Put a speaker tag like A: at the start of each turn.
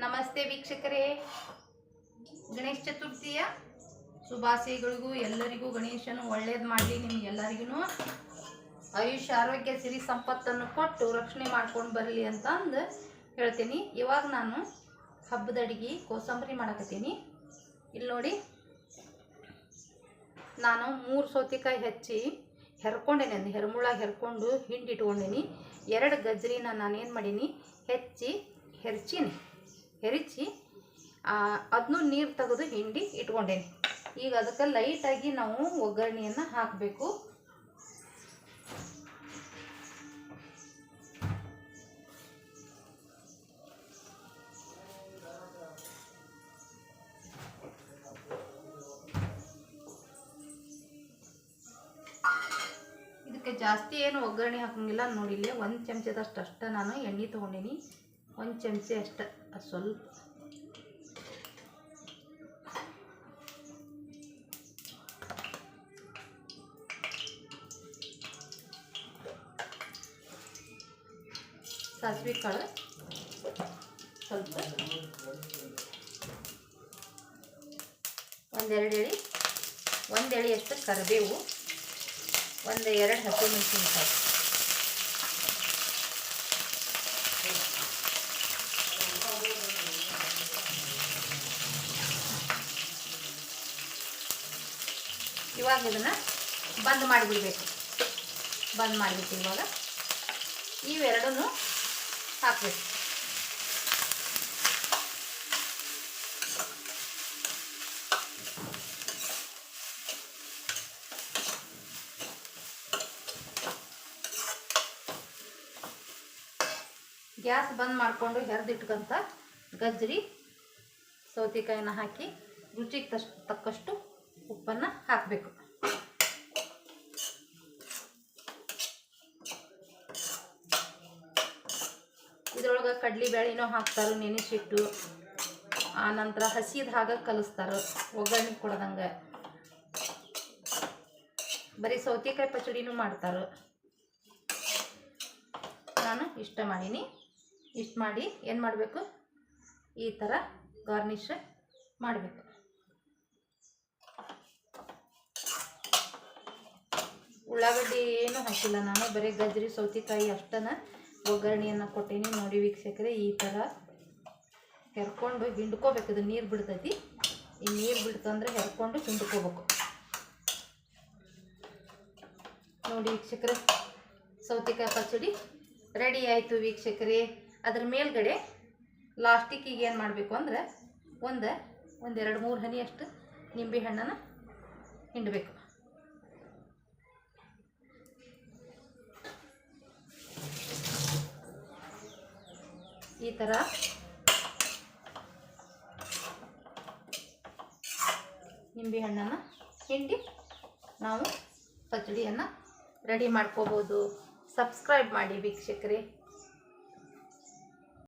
A: ನಮಸ್ತೆ ವೀಕ್ಷಕರೇ, ಗಣೇಶ ಚತುರ್ಥಿಯ ಶುಭಾಶಯಗಳಿಗೂ ಎಲ್ಲರಿಗೂ ಗಣೇಶನು ಒಳ್ಳೇದು ಮಾಡಲಿ. ನಿಮಗೆಲ್ಲರಿಗೂ ಆಯುಷ್ಯ ಆರೋಗ್ಯ ಸಿರಿ ಸಂಪತ್ತನ್ನು ಕೊಟ್ಟು ರಕ್ಷಣೆ ಮಾಡ್ಕೊಂಡು ಬರಲಿ ಅಂತ ಅಂದು ಹೇಳ್ತೀನಿ. ಇವಾಗ ನಾನು ಹಬ್ಬದ ಅಡಿಗೆ ಕೋಸಂಬರಿ ಮಾಡಕತ್ತೀನಿ. ಇಲ್ಲಿ ನೋಡಿ, ನಾನು 3 ಸೌತೆಕಾಯಿ ಹೆಚ್ಚಿ ಹೆರ್ಕೊಂಡೇನೆ, ಅಂದು ಹೆರ್ಮುಳಾಗ ಹೆರ್ಕೊಂಡು ಹಿಂಡಿ ಇಟ್ಕೊಂಡೇನಿ. 2 ಗಜ್ರಿನ ನಾನೇನು ಮಾಡೀನಿ, ಹೆರಿಚಿ ಅದನ್ನು ನೀರು ತೆಗೆದು ಹಿಂಡಿ ಇಟ್ಕೊಂಡೇನಿ. ಈಗ ಅದಕ್ಕೆ ಲೈಟಾಗಿ ನಾವು ಒಗ್ಗರಣೆಯನ್ನು ಹಾಕಬೇಕು. ಇದಕ್ಕೆ ಜಾಸ್ತಿ ಏನು ಒಗ್ಗರಣೆ ಹಾಕಂಗಿಲ್ಲ. ನೋಡಿ, ಇಲ್ಲಿ 1 ಚಮಚದಷ್ಟು ಅಷ್ಟ ನಾನು ಎಣ್ಣೆ ತೊಗೊಂಡೀನಿ. 1 ಚಮಚೆ ಅಷ್ಟು, ಸ್ವಲ್ಪ ಸಾಸಿವೆ ಕಾಳು, ಸ್ವಲ್ಪ ಒಂದು ಎಳೆಯಷ್ಟು ಕರಿಬೇವು, 1-2 ಹಸಿಮೆಣಸಿನಕಾಯಿ, ಇವಾಗ ಇದನ್ನು ಬಂದ್ ಮಾಡಿಬಿಡ್ಬೇಕು. ಇವಾಗ ಇವೆರಡೂ ಹಾಕಬೇಕು. ಗ್ಯಾಸ್ ಬಂದ್ ಮಾಡಿಕೊಂಡು ಹೆರ್ದಿಟ್ಕೊಂತ ಗಜ್ರಿ ಸೌತೆಕಾಯಿನ ಹಾಕಿ ರುಚಿಗೆ ತಕ್ಕಷ್ಟು ಉಪ್ಪನ್ನು ಹಾಕಬೇಕು. ಇದ್ರೊಳಗೆ ಕಡಲೆಬೇಳೆನೂ ಹಾಕ್ತಾರೆ ನೆನೆಸಿಟ್ಟು, ಆನಂತರ ಹಸಿದ ಹಾಗೆ ಕಲಿಸ್ತಾರೆ ಒಗ್ಗರಣೆ ಕೊಡದಂಗೆ. ಬರೀ ಸೌತೆಕಾಯಿ ಪಚಡಿನೂ ಮಾಡ್ತಾರೆ. ನಾನು ಇಷ್ಟ ಮಾಡೀನಿ. ಇಷ್ಟು ಮಾಡಿ ಏನು ಮಾಡಬೇಕು, ಈ ಥರ ಗಾರ್ನಿಷ್ ಮಾಡಬೇಕು. ಉಳ್ಳಾಗಡ್ಡಿ ಏನೂ ಹಾಕಿಲ್ಲ ನಾನು, ಬರೀ ಗಜ್ರಿ ಸೌತೆಕಾಯಿ ಅಷ್ಟನ್ನು ಒಗ್ಗರಣೆಯನ್ನು ಕೊಟ್ಟೀನಿ. ನೋಡಿ ವೀಕ್ಷಕರೇ, ಈ ಥರ ಹೆರ್ಕೊಂಡು ಹಿಂಡ್ಕೋಬೇಕು. ಇದು ನೀರು ಬಿಡ್ತೈತಿ. ಈ ನೀರು ಬಿಡ್ತಂದ್ರೆ ಹೆರ್ಕೊಂಡು ಹಿಂಡ್ಕೋಬೇಕು. ನೋಡಿ ವೀಕ್ಷಕರೇ, ಸೌತೆಕಾಯಿ ಪಚಡಿ ರೆಡಿ ಆಯಿತು ವೀಕ್ಷಕರೇ. ಅದ್ರ ಮೇಲ್ಗಡೆ ಲಾಸ್ಟಿಗೆ ಏನು ಮಾಡಬೇಕು ಅಂದರೆ ಒಂದು 2-3 ಹನಿಯಷ್ಟು ನಿಂಬೆ ಹಣ್ಣನ್ನು ಹಿಂಡಬೇಕು. ಈ ಥರ ನಿಂಬೆ ಹಣ್ಣನ್ನು ಹಿಂಡಿ ನಾವು ಪಚಡಿಯನ್ನು ರೆಡಿ ಮಾಡ್ಕೋಬೋದು. ಸಬ್ಸ್ಕ್ರೈಬ್ ಮಾಡಿ ವೀಕ್ಷಕರೇ.